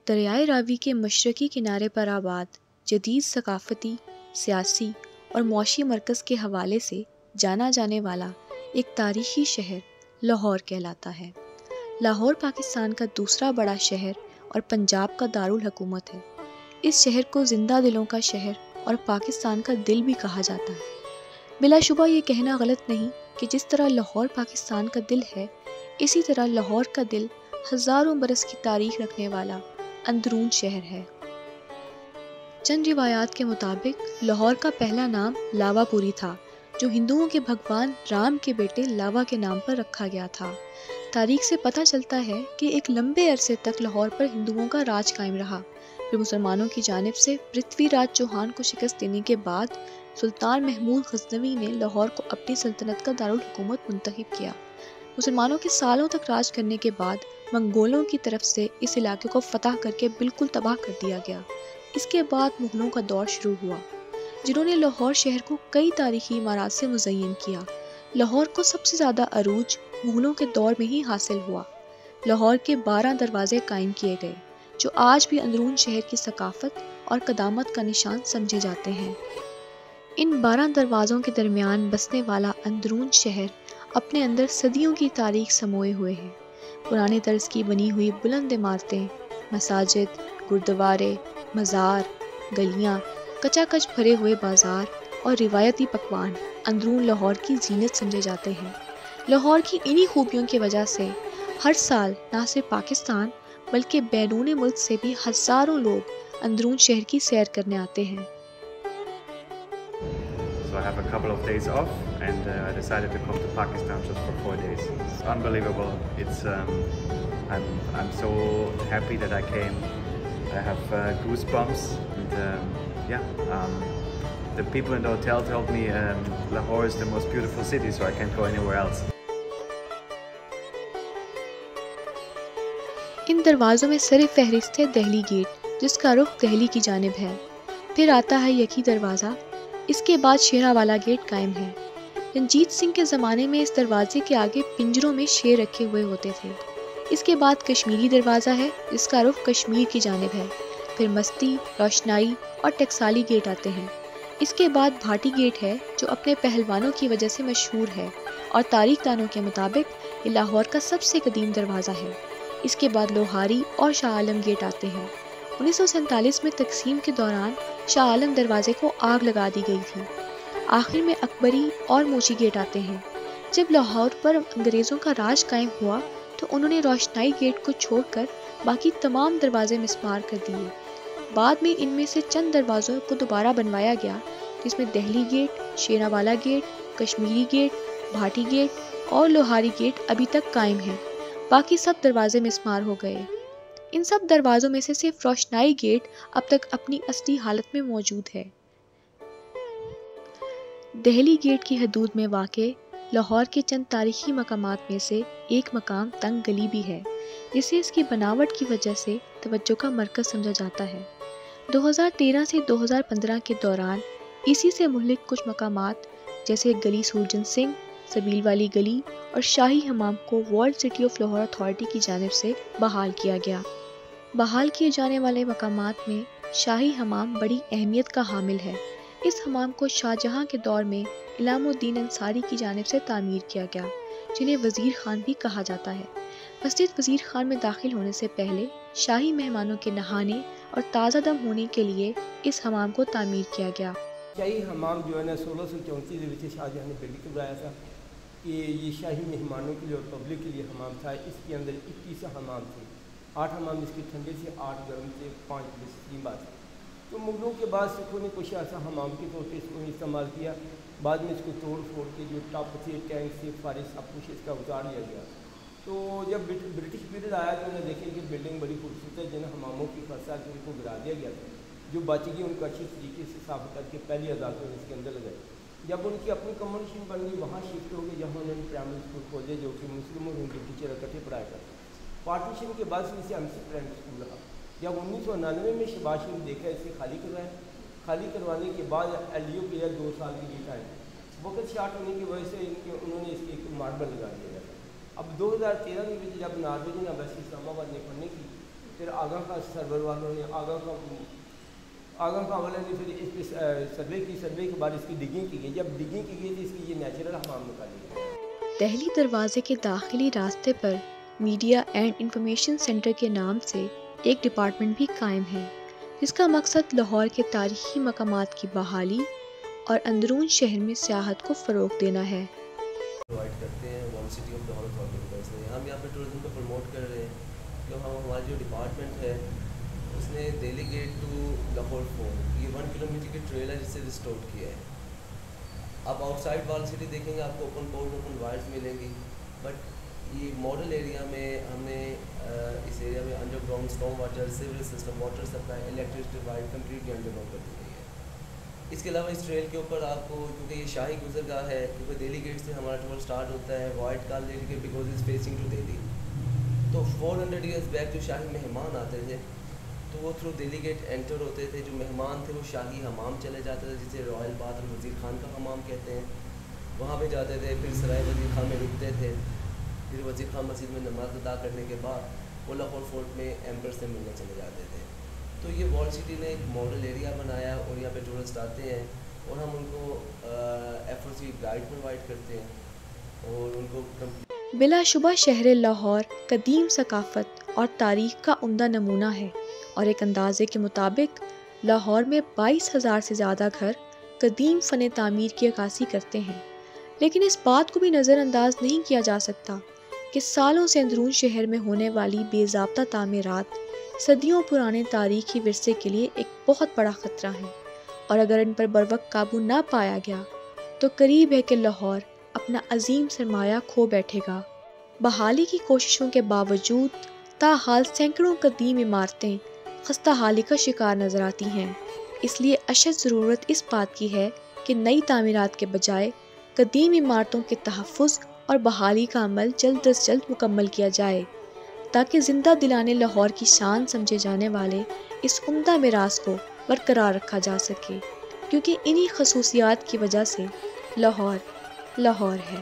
دریائے راوی کے مشرقی کنارے پر آباد جدید ثقافتی، سیاسی اور معاشی مرکز کے حوالے سے جانا جانے والا ایک تاریخی شہر لاہور کہلاتا ہے۔ لاہور پاکستان کا دوسرا بڑا شہر اور پنجاب کا دارالحکومت ہے۔ اس شہر کو زندہ دلوں کا شہر اور پاکستان کا دل بھی کہا جاتا ہے۔ بلا شبہ یہ کہنا غلط نہیں کہ جس طرح لاہور پاکستان کا دل ہے، اسی طرح لاہور کا دل ہزاروں برس کی تاریخ رکھنے والا اندرون شہر ہے۔ چند روایات کے مطابق لاہور کا پہلا نام لاوا پوری تھا، جو ہندوؤں کے بھگوان رام کے بیٹے لاوا کے نام پر رکھا گیا تھا۔ تاریخ سے پتہ چلتا ہے کہ ایک لمبے عرصے تک لاہور پر ہندوؤں کا راج قائم رہا، پھر مسلمانوں کی جانب سے پرتھوی راج چوہان کو شکست دینے کے بعد سلطان محمود غزنوی نے لاہور کو اپنی سلطنت کا دارالحکومت منتخب کیا۔ مسلمانوں کے سالوں تک راج کرنے کے بعد منگولوں کی طرف سے اس علاقے کو فتح کر کے بالکل تباہ کر دیا گیا۔ اس کے بعد مغلوں کا دور شروع ہوا، جنہوں نے لاہور شہر کو کئی تاریخی عمارات سے مزین کیا۔ لاہور کو سب سے زیادہ عروج مغلوں کے دور میں ہی حاصل ہوا۔ لاہور کے 12 دروازے قائم کیے گئے، جو آج بھی اندرون شہر کی ثقافت اور قدامت کا نشان سمجھے جاتے ہیں۔ ان 12 دروازوں کے درمیان بسنے والا اندرون شہر اپنے اندر صدیوں کی تاریخ سموئے ہوئے ہے۔ پرانے طرز کی بنی ہوئی بلند عمارتیں، مساجد، گردوارے، مزار، گلیاں، کچا کچ بھرے ہوئے بازار اور روایتی پکوان اندرون لاہور کی زینت سمجھے جاتے ہیں۔ لاہور کی انہی خوبیوں کی وجہ سے ہر سال نہ صرف پاکستان بلکہ بیرون ملک سے بھی ہزاروں لوگ اندرون شہر کی سیر کرنے آتے ہیں۔ So I have a couple of days off and I decided to come to Pakistan just for 4 days. It's unbelievable. I'm so happy that I came. I have goosebumps and the people in the hotel told me Lahore is the most beautiful city, so I can't go anywhere else. ان دروازوں میں سر فہرست ہے Delhi get, جس کا رخ دہلی کی جانب ہے۔ پھر آتا ہے یکی دروازہ، اس کے بعد شیرا والا گیٹ قائم ہے۔ رنجیت سنگھ کے زمانے میں اس دروازے کے آگے پنجروں میں شیر رکھے ہوئے ہوتے تھے۔ اس کے بعد کشمیری دروازہ ہے، جس کا رخ کشمیر کی جانب ہے۔ پھر مستی، روشنائی اور ٹکسالی گیٹ آتے ہیں۔ اس کے بعد بھاٹی گیٹ ہے، جو اپنے پہلوانوں کی وجہ سے مشہور ہے اور تاریخ دانوں کے مطابق یہ لاہور کا سب سے قدیم دروازہ ہے۔ اس کے بعد لوہاری اور شاہ عالم گیٹ آتے ہیں۔ 1947 میں تقسیم کے دوران شاہ عالم دروازے کو آگ لگا دی گئی تھی۔ آخر میں اکبری اور موچی گیٹ آتے ہیں۔ جب لاہور پر انگریزوں کا راج قائم ہوا تو انہوں نے روشنائی گیٹ کو چھوڑ کر باقی تمام دروازے مسمار کر دیے۔ بعد میں ان میں سے چند دروازوں کو دوبارہ بنوایا گیا، جس میں Delhi gate, Shera Wala gate, Kashmiri gate, Bhati gate اور لوہاری گیٹ ابھی تک قائم ہیں۔ باقی سب دروازے مسمار ہو گئے۔ ان سب دروازوں میں سے صرف روشنائی گیٹ اب تک اپنی اصلی حالت میں موجود ہے۔ دہلی گیٹ کی حدود میں واقع لاہور کے چند تاریخی مقامات میں سے ایک مقام تنگ گلی بھی ہے، جسے اس کی بناوٹ کی وجہ سے توجہ کا مرکز سمجھا جاتا ہے۔ 2013 سے 2015 کے دوران اسی سے متعلق کچھ مقامات جیسے گلی سورجن سنگھ، سبیل والی گلی اور شاہی حمام کو world city of Lahore authority کی جانب سے بحال کیا گیا۔ بحال کیے جانے والے مقامات میں شاہی حمام بڑی اہمیت کا حامل ہے۔ اس حمام کو شاہ جہاں کے دور میں علام الدین انصاری کی جانب سے تعمیر کیا گیا، جنہیں وزیر خان بھی کہا جاتا ہے۔ مسجد وزیر خان میں داخل ہونے سے پہلے شاہی مہمانوں کے نہانے اور تازہ دم ہونے کے لیے اس حمام کو تعمیر کیا گیا۔ شاہی حمام جو ہے نا 1634 شاہ جہاں نے بلڈ کروایا تھا کہ یہ شاہی مہمانوں کے لیے اور پبلک کے لیے حمام تھا۔ اس کے اندر 21 حمام تھے، 8 حمام اس کے ٹھنڈے سے، 8 گرم سے، 5 اسٹیم بات۔ تو مغلوں کے بعد سکھوں نے کچھ ایسا حمام کے طور پہ اس کو استعمال کیا، بعد میں اس کو توڑ پھوڑ کے جو ٹپ تھے، ٹینک سے، فارس سب کچھ اس کا اتار لیا گیا۔ تو جب برٹش پیریڈ آیا تو انہیں دیکھیں کہ بلڈنگ بڑی خوبصورت ہے، جن حماموں کی فرسہ ان کو گرا دیا گیا تھا، جو بچ گئی ان کو اچھی طریقے سے صاف کر کے پہلی عدالتوں نے اس کے اندر لگائی۔ جب ان کی اپنی کمیونیشن بن گئی وہاں شفٹ ہو گئے، جہاں انہوں نے پرائمری اسکول کھولے جو کہ مسلم اور ہندو ٹیچر اکٹھے پڑھایا کرتے۔ پارٹیشن کے بعد سے ایم سی پرائمری اسکول رہا۔ جب 1999 میں شہباز شریف نے دیکھا اسے خالی کروایا، خالی کروانے کے بعد ایل ڈی او کے 2 سال کے لیے ٹائم وقت شارٹ ہونے کی وجہ سے انہوں نے اس کے ایک ماربل لگا دیا گیا۔ اب 2013 میں جب ناروے نے امبیسی اسلام آباد نے پڑھنے کی پھر آگاہ کا سرور والوں نے آگاہ کا والوں نے پھر اس پہ سروے کے بعد اس کی ڈگنگ کی گئی. جب ڈگنگ کی گئی تو اس کی یہ نیچرل حمام نکالی گئی. دہلی دروازے کے داخلی راستے پر میڈیا اینڈ انفارمیشن سینٹر کے نام سے ایک ڈپارٹمنٹ بھی قائم ہے، جس کا مقصد لاہور کے تاریخی مقامات کی بحالی اور اندرون شہر میں سیاحت کو فروغ دینا ہے. پرووائڈ کرتے ہیں one city of Lahore authority سے. ہم یہاں پہ ٹورزم کو پروموٹ کر رہے ہیں کہ ہماری جو ڈپارٹمنٹ ہے اس نے Delhi gate to Lahore fort یہ 1 کلومیٹر کی ٹریل ہے جسے ریسٹور کیا ہے. آپ آؤٹ سائڈ وال سٹی دیکھیں گے آپ کو اوپن پورٹ اوپن وائرس ملیں گی، بٹ یہ ماڈل ایریا میں ہم نے اس ایریا میں under ground storm water sewerage system water supply electricity provide completely under ground کر دی گئی ہے. اس کے علاوہ اس ٹریل کے اوپر آپ کو کیونکہ یہ شاہی گزرگاہ ہے، کیونکہ دہلی گیٹ سے ہمارا ٹور اسٹارٹ ہوتا ہے وائٹ کال دہلی کے because is facing to Delhi. تو 400 ایئرس بیک جو شاہی مہمان آتے تھے تو وہ تھرو دہلی گیٹ انٹر ہوتے تھے. جو مہمان تھے وہ شاہی حمام چلے جاتے تھے جسے رائل باتھ اور وزیر خان کا حمام کہتے ہیں، وہاں پہ جاتے تھے. پھر سرائے وزیر خان میں رکتے تھے، پھر وزیر خان مسجد میں نماز ادا کرنے کے بعد وہ لاہور فورٹ میں ایمپر سے ملنے چلے جاتے تھے. تو یہ وال سٹی نے ایک ماڈل ایریا بنایا اور یہاں پہ ٹورسٹ آتے ہیں اور ہم ان کو ایف گائیڈ پرووائڈ کرتے ہیں اور ان کو بلا شبہ شہر لاہور قدیم ثقافت اور تاریخ کا عمدہ نمونہ ہے، اور ایک اندازے کے مطابق لاہور میں 22,000 سے زیادہ گھر قدیم فن تعمیر کی عکاسی کرتے ہیں. لیکن اس بات کو بھی نظر انداز نہیں کیا جا سکتا کہ سالوں سے اندرون شہر میں ہونے والی بے ضابطہ تعمیرات صدیوں پرانے تاریخی ورثے کے لیے ایک بہت بڑا خطرہ ہیں، اور اگر ان پر بروقت قابو نہ پایا گیا تو قریب ہے کہ لاہور اپنا عظیم سرمایہ کھو بیٹھے گا. بحالی کی کوششوں کے باوجود تاحال سینکڑوں قدیم عمارتیں خستہ حالی کا شکار نظر آتی ہیں. اس لیے اشد ضرورت اس بات کی ہے کہ نئی تعمیرات کے بجائے قدیم عمارتوں کے تحفظ اور بحالی کا عمل جلد از جلد مکمل کیا جائے، تاکہ زندہ دلانے لاہور کی شان سمجھے جانے والے اس عمدہ میراث کو برقرار رکھا جا سکے، کیونکہ انہی خصوصیات کی وجہ سے لاہور لاہور ہے.